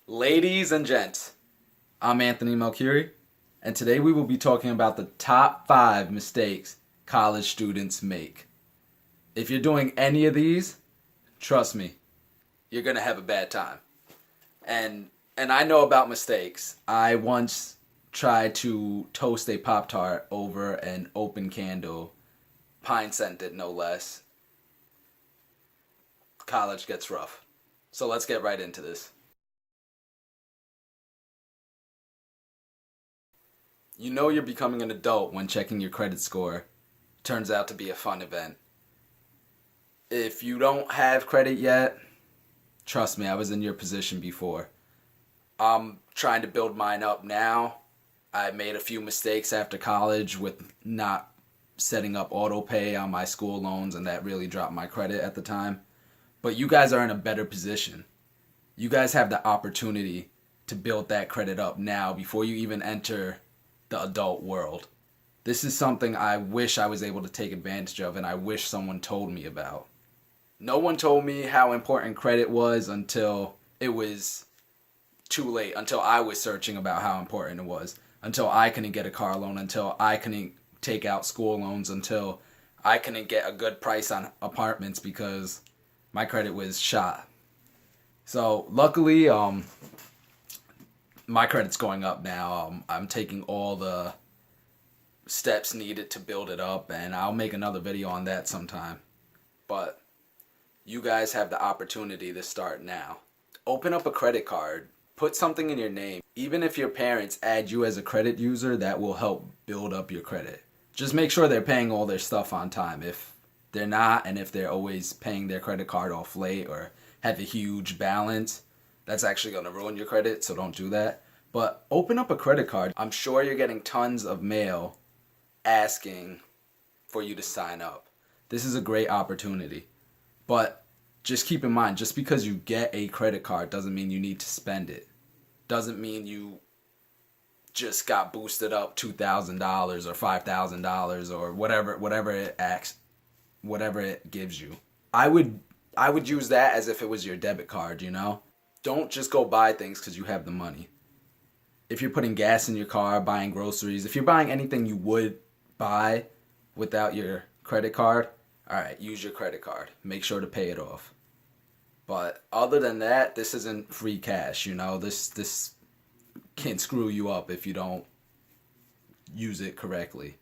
Ladies and gents, I'm Anthony Melchiori, and today we will be talking about the top 5 mistakes college students make. If you're doing any of these, trust me, you're going to have a bad time. And and I know about mistakes. I once tried to toast a Pop-Tart over an open candle, pine scented no less. College gets rough. So let's get right into this. You know you're becoming an adult when checking your credit score. Turns out to be a fun event. If you don't have credit yet, trust me, I was in your position before. I'm trying to build mine up now. I made a few mistakes after college with not setting up auto pay on my school loans, and that really dropped my credit at the time. But you guys are in a better position. You guys have the opportunity to build that credit up now before you even enter the adult world. This is something I wish I was able to take advantage of, and I wish someone told me about. No one told me how important credit was until it was too late, until I was searching about how important it was, until I couldn't get a car loan, until I couldn't take out school loans, until I couldn't get a good price on apartments because my credit was shot. So luckily, my credit's going up now. I'm taking all the steps needed to build it up, and I'll make another video on that sometime. But you guys have the opportunity to start now. Open up a credit card. Put something in your name. Even if your parents add you as a credit user, that will help build up your credit. Just make sure they're paying all their stuff on time. If they're not, and if they're always paying their credit card off late or have a huge balance, that's actually going to ruin your credit, so don't do that. But open up a credit card. I'm sure you're getting tons of mail asking for you to sign up. This is a great opportunity. But just keep in mind, just because you get a credit card doesn't mean you need to spend it. Doesn't mean you just got boosted up $2,000 or $5,000 or whatever it gives you. I would use that as if it was your debit card, you know? Don't just go buy things because you have the money. If you're putting gas in your car, buying groceries, if you're buying anything you would buy without your credit card, all right, use your credit card. Make sure to pay it off. But other than that, this isn't free cash, you know? This can screw you up if you don't use it correctly.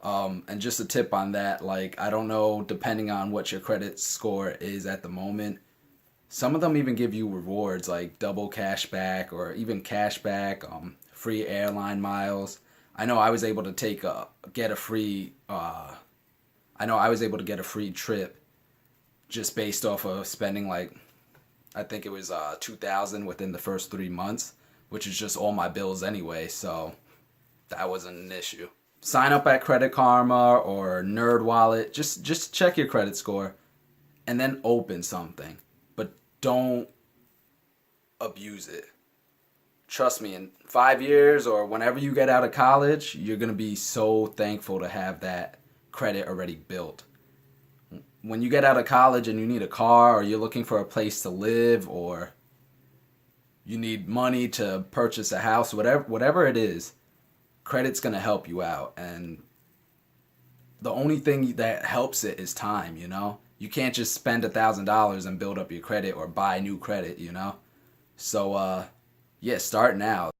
And just a tip on that, like, I don't know, depending on what your credit score is at the moment, some of them even give you rewards like double cash back or even cash back, free airline miles. I know I was able to get a free, I know I was able to get a free trip just based off of spending like, I think it was 2,000 within the first 3 months, which is just all my bills anyway, so that wasn't an issue. Sign up at Credit Karma or NerdWallet. Just check your credit score and then open something. But don't abuse it. Trust me, in 5 years or whenever you get out of college, you're going to be so thankful to have that credit already built. When you get out of college and you need a car or you're looking for a place to live or you need money to purchase a house, whatever it is, credit's going to help you out. And the only thing that helps it is time, you know? You can't just spend $1,000 and build up your credit or buy new credit, you know? So, yeah, start now.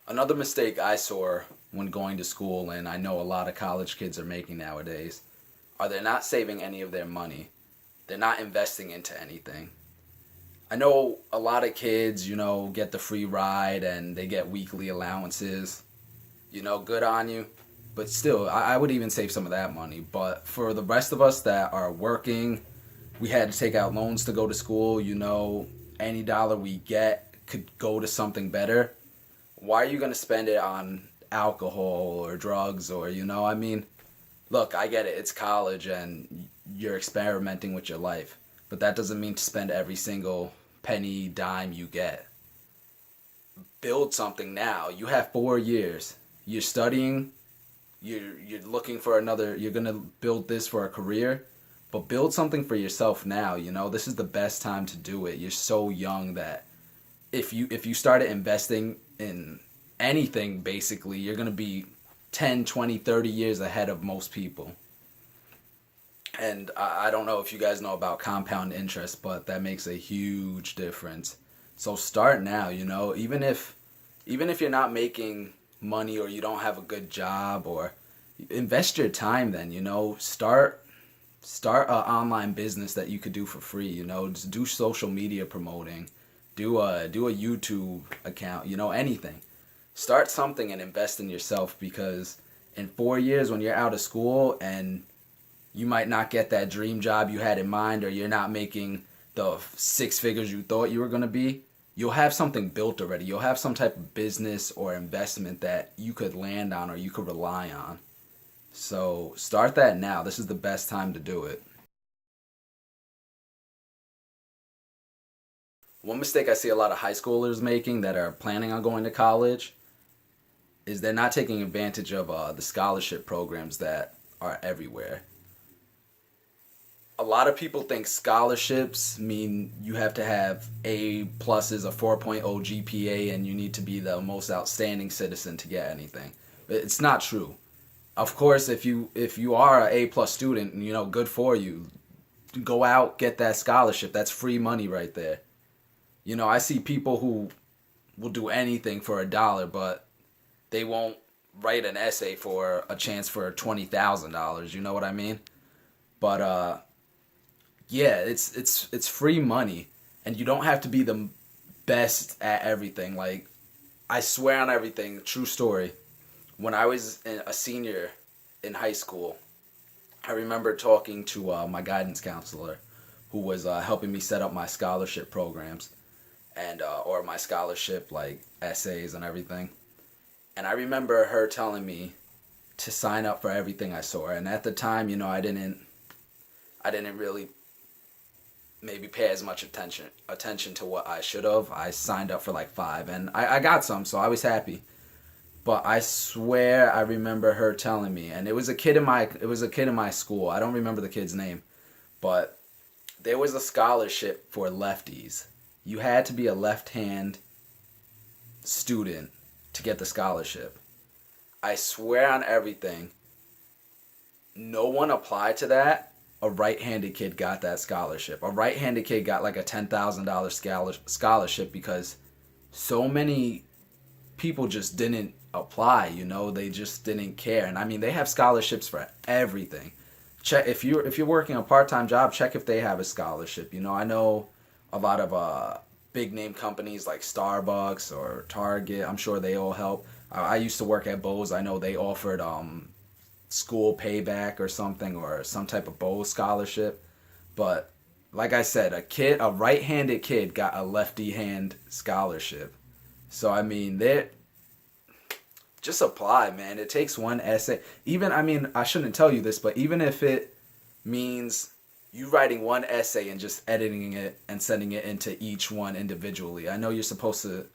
Another mistake I saw when going to school, and I know a lot of college kids are making nowadays, are they're not saving any of their money. They're not investing into anything. I know a lot of kids, you know, get the free ride and they get weekly allowances. You know, good on you. But still, I would even save some of that money. But for the rest of us that are working, we had to take out loans to go to school. You know, any dollar we get could go to something better. Why are you going to spend it on alcohol or drugs or, you know, I mean, look, I get it. It's college and you're experimenting with your life. But that doesn't mean to spend every single penny, dime you get. Build something now. You have 4 years. You're studying. You're looking for another. You're going to build this for a career. But build something for yourself now, you know? This is the best time to do it. You're so young that if you started investing in anything basically, you're going to be 10, 20, 30 years ahead of most people. And I don't know if you guys know about compound interest, but that makes a huge difference. So start now, you know, even if you're not making money or you don't have a good job, or invest your time then, you know, start an online business that you could do for free, you know, just do social media promoting, do a YouTube account, you know, anything. Start something and invest in yourself, because in 4 years when you're out of school and you might not get that dream job you had in mind, or you're not making the six figures you thought you were going to be, you'll have something built already. You'll have some type of business or investment that you could land on or you could rely on. So start that now. This is the best time to do it. One mistake I see a lot of high schoolers making that are planning on going to college is they're not taking advantage of the scholarship programs that are everywhere. A lot of people think scholarships mean you have to have A pluses, a 4.0 GPA, and you need to be the most outstanding citizen to get anything. But it's not true. Of course, if you are an A plus student, you know, good for you. Go out, get that scholarship. That's free money right there. You know, I see people who will do anything for $1, but they won't write an essay for a chance for $20,000. You know what I mean? But yeah, it's free money, and you don't have to be the best at everything. Like, I swear on everything, true story. When I was a senior in high school, I remember talking to my guidance counselor, who was helping me set up my scholarship programs, and or my scholarship like essays and everything. And I remember her telling me to sign up for everything I saw. And at the time, you know, I didn't really maybe pay as much attention to what I should have. I signed up for like 5, and I got some, so I was happy. But I swear I remember her telling me, and it was a kid in my school. I don't remember the kid's name, but there was a scholarship for lefties. You had to be a left-hand student to get the scholarship. I swear on everything, no one applied to that. A right-handed kid got that scholarship. A right-handed kid got like a $10,000 scholarship, because so many people just didn't apply, you know, they just didn't care. And I mean, they have scholarships for everything. Check if you're working a part-time job, check if they have a scholarship. You know, I know a lot of big name companies like Starbucks or Target. I'm sure they all help. I used to work at Bose. I know they offered school payback or something, or some type of Bose scholarship. But like I said, a right-handed kid got a lefty hand scholarship. So I mean, they just apply, man. It takes one essay. Even, I mean, I shouldn't tell you this, but even if it means you writing one essay and just editing it and sending it into each one individually. I know you're supposed to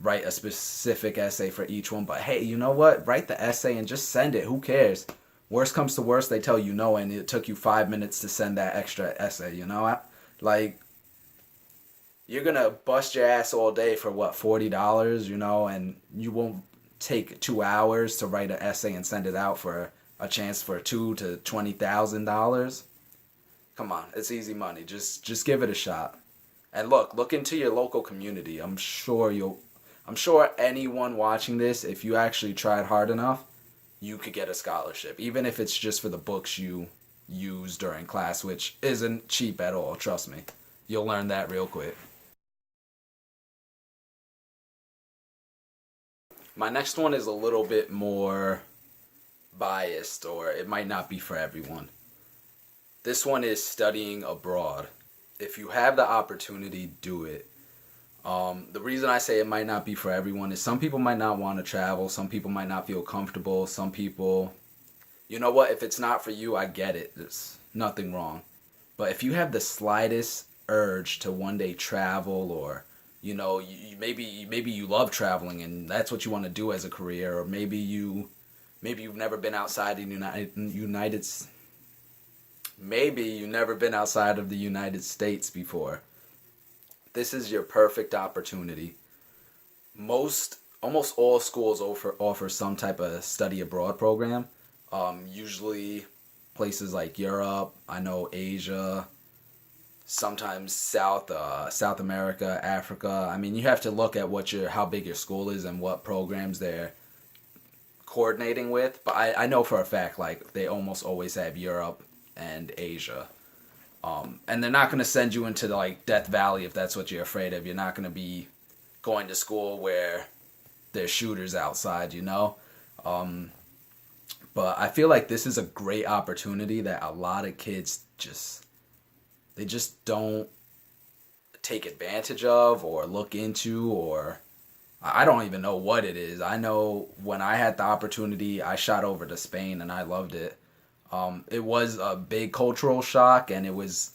write a specific essay for each one, but hey, you know what? Write the essay and just send it. Who cares? Worst comes to worst, they tell you no, and it took you 5 minutes to send that extra essay, you know? Like, you're gonna bust your ass all day for what, $40, you know, and you won't take 2 hours to write an essay and send it out for a chance for $2,000 to $20,000. Come on, it's easy money. Just give it a shot. And look into your local community. I'm sure anyone watching this, if you actually tried hard enough, you could get a scholarship, even if it's just for the books you use during class, which isn't cheap at all, trust me. You'll learn that real quick. My next one is a little bit more biased, or it might not be for everyone. This one is studying abroad. If you have the opportunity, do it. The reason I say it might not be for everyone is some people might not want to travel. Some people might not feel comfortable. Some people, you know what? If it's not for you, I get it. There's nothing wrong. But if you have the slightest urge to one day travel, or you know, maybe you love traveling and that's what you want to do as a career, or maybe you've never been outside the Maybe you've never been outside of the United States before. This is your perfect opportunity. Almost all schools offer some type of study abroad program. Usually places like Europe, I know Asia, sometimes South America, Africa. I mean, you have to look at how big your school is and what programs they're coordinating with. But I know for a fact like they almost always have Europe and Asia. And they're not going to send you into like Death Valley if that's what you're afraid of. You're not going to be going to school where there's shooters outside, you know? But I feel like this is a great opportunity that a lot of kids they just don't take advantage of or look into, or I don't even know what it is. I know when I had the opportunity, I shot over to Spain and I loved it. It was a big cultural shock and it was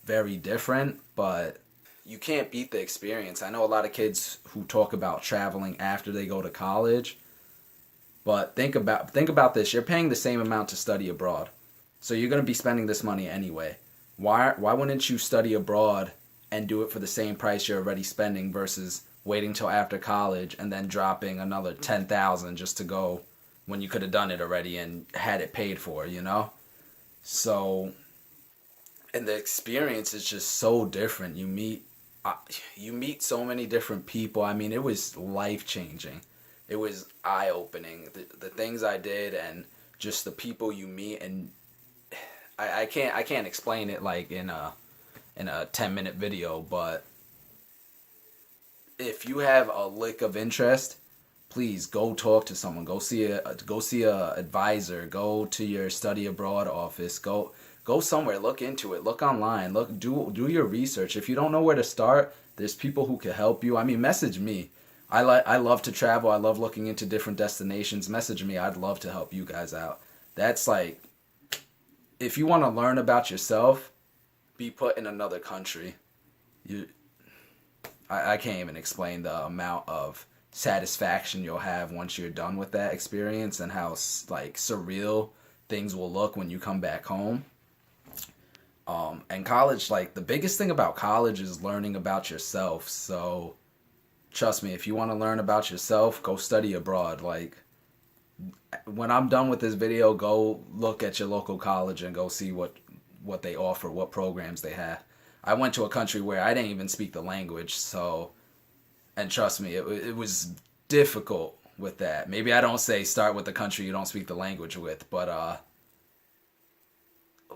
very different, but you can't beat the experience. I know a lot of kids who talk about traveling after they go to college, but think about this. You're paying the same amount to study abroad. So you're going to be spending this money anyway. Why wouldn't you study abroad and do it for the same price you're already spending versus waiting till after college and then dropping another 10,000 just to go when you could have done it already and had it paid for, you know? So, and the experience is just so different. You meet so many different people. I mean, it was life changing. It was eye opening. The things I did and just the people you meet, and I can't explain it like in a 10-minute video, but if you have a lick of interest, please go talk to someone. Go see a advisor. Go to your study abroad office. Go somewhere. Look into it. Look online. Do your research. If you don't know where to start, there's people who can help you. I mean, message me. I love to travel. I love looking into different destinations. Message me. I'd love to help you guys out. That's like, if you want to learn about yourself, be put in another country. You I can't even explain the amount of satisfaction you'll have once you're done with that experience and how like surreal things will look when you come back home. And college, like the biggest thing about college is learning about yourself. So trust me, if you want to learn about yourself, go study abroad. Like when I'm done with this video, go look at your local college and go see what they offer, what programs they have. I went to a country where I didn't even speak the language, so, and trust me, it was difficult with that. Maybe I don't say start with the country you don't speak the language with, but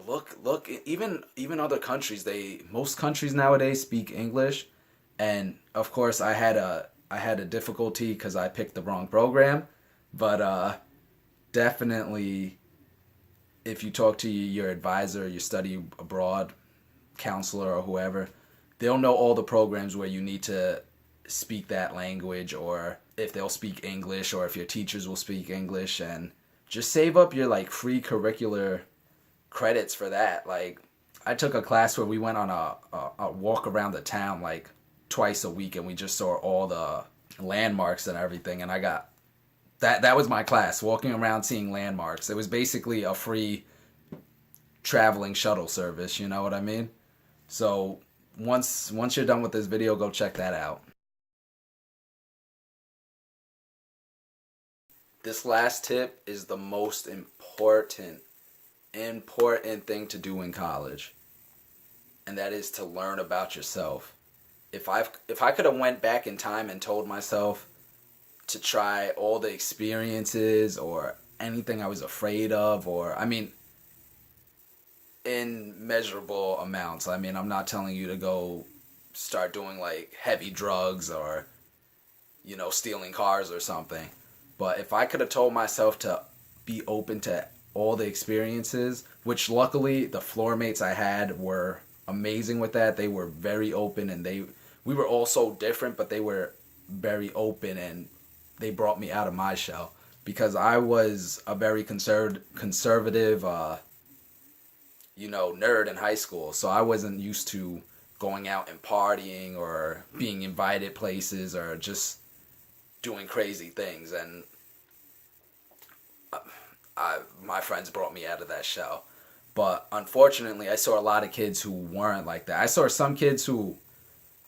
look, even other countries, most countries nowadays speak English, and of course I had a difficulty because I picked the wrong program, but definitely if you talk to your advisor, your study abroad counselor or whoever, they'll know all the programs where you need to speak that language, or if they'll speak English, or if your teachers will speak English, and just save up your like free curricular credits for that. Like I took a class where we went on a walk around the town like twice a week and we just saw all the landmarks and everything, and I got that was my class, walking around seeing landmarks. It was basically a free traveling shuttle service, you know what I mean? So once you're done with this video, go check that out. This last tip is the most important thing to do in college, and that is to learn about yourself. If I could have went back in time and told myself to try all the experiences or anything I was afraid of, or I mean in measurable amounts. I mean, I'm not telling you to go start doing like heavy drugs or, stealing cars or something. But if I could have told myself to be open to all the experiences, which luckily the floor mates I had were amazing with that. They were very open, and we were all so different, but they were very open, and they brought me out of my shell because I was a very conservative nerd in high school. So I wasn't used to going out and partying or being invited places or just doing crazy things. And my friends brought me out of that shell. But unfortunately, I saw a lot of kids who weren't like that. I saw some kids who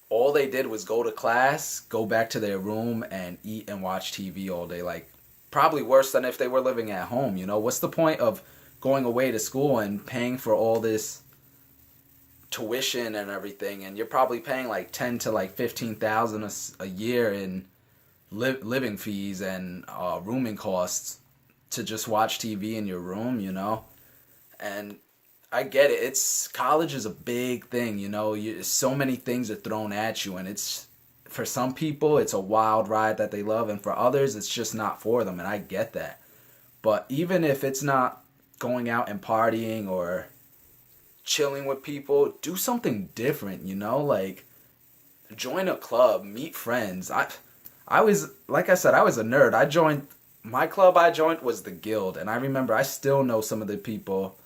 all they did was go to class, go back to their room, and eat and watch TV all day. Like, probably worse than if they were living at home. You know, what's the point of going away to school and paying for all this tuition and everything, and you're probably paying like 10 to like 15,000 a year in living fees and rooming costs to just watch TV in your room, you know? And I get it. It's college is a big thing, you know. So many things are thrown at you, and it's for some people it's a wild ride that they love, and for others it's just not for them, and I get that. But even if it's not going out and partying or chilling with people, do something different, you know? Like, join a club, meet friends. I was, like I said, I was a nerd. My club I joined was the Guild, and I remember I still know some of the people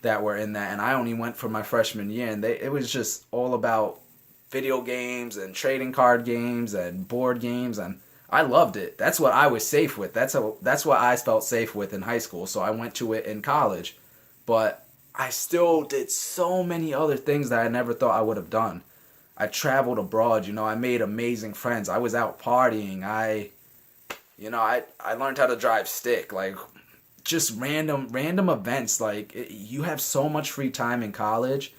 that were in that, and I only went for my freshman year, and it was just all about video games and trading card games and board games, and I loved it. That's what I was safe with. That's what I felt safe with in high school, so I went to it in college. But I still did so many other things that I never thought I would have done. I traveled abroad, you know, I made amazing friends. I was out partying. I learned how to drive stick, like just random events. Like you have so much free time in college.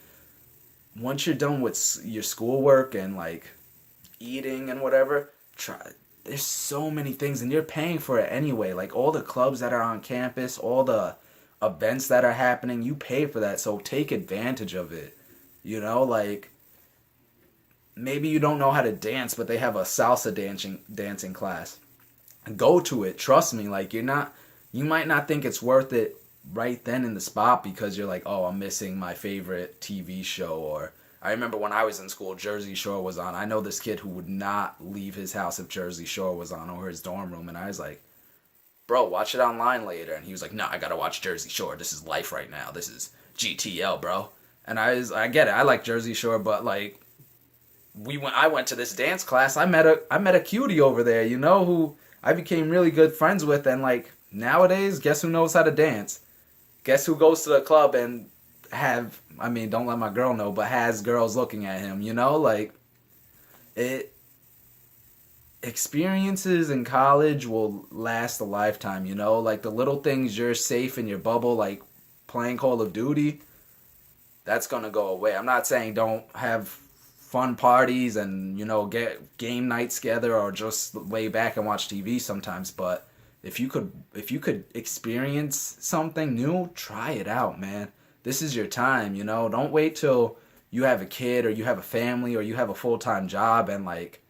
Once you're done with your schoolwork and like eating and whatever, there's so many things, and you're paying for it anyway. Like all the clubs that are on campus, all the events that are happening, you pay for that, so take advantage of it. You know, like maybe you don't know how to dance, but they have a salsa dancing class. Go to it. Trust me, like you might not think it's worth it right then in the spot because you're like, oh, I'm missing my favorite TV show. Or I remember when I was in school, Jersey Shore was on. I know this kid who would not leave his house if Jersey Shore was on, or his dorm room, and I was like, bro, watch it online later. And he was like, no, I gotta watch Jersey Shore. This is life right now. This is GTL, bro. And I get it. I like Jersey Shore, but like, I went to this dance class. I met a cutie over there, you know, who I became really good friends with. And like nowadays, guess who knows how to dance? Guess who goes to the club and don't let my girl know, but has girls looking at him, you know? Like, experiences in college will last a lifetime, you know? Like the little things, you're safe in your bubble, like playing Call of Duty, that's gonna go away. I'm not saying don't have fun parties and, you know, get game nights together or just lay back and watch TV sometimes, but if you could experience something new, try it out, man. This is your time, you know? Don't wait till you have a kid or you have a family or you have a full-time job and like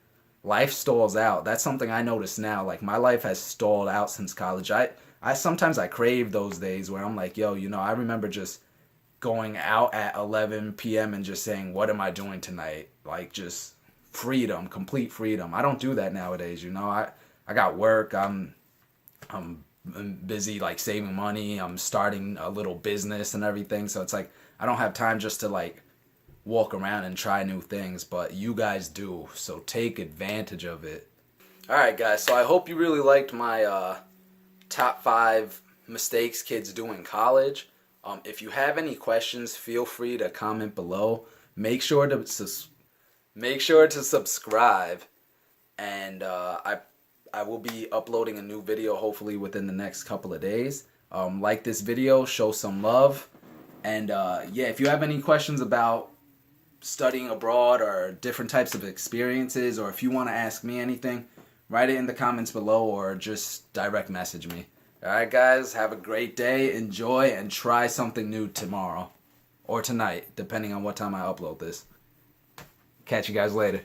life stalls out. That's something I notice now. Like my life has stalled out since college. I sometimes I crave those days where I'm like, yo, you know, I remember just going out at 11 p.m. and just saying, what am I doing tonight? Like just freedom, complete freedom. I don't do that nowadays, you know. I got work. I'm busy like saving money. I'm starting a little business and everything. So it's like I don't have time just to like walk around and try new things, but you guys do. So take advantage of it. All right, guys. So I hope you really liked my top 5 mistakes kids do in college. If you have any questions, feel free to comment below. Make sure to subscribe, and I will be uploading a new video hopefully within the next couple of days. Like this video, show some love, and yeah, if you have any questions about studying abroad or different types of experiences, or if you want to ask me anything, write it in the comments below or just direct message me. Alright guys, have a great day, enjoy, and try something new tomorrow or tonight, depending on what time I upload this. Catch you guys later.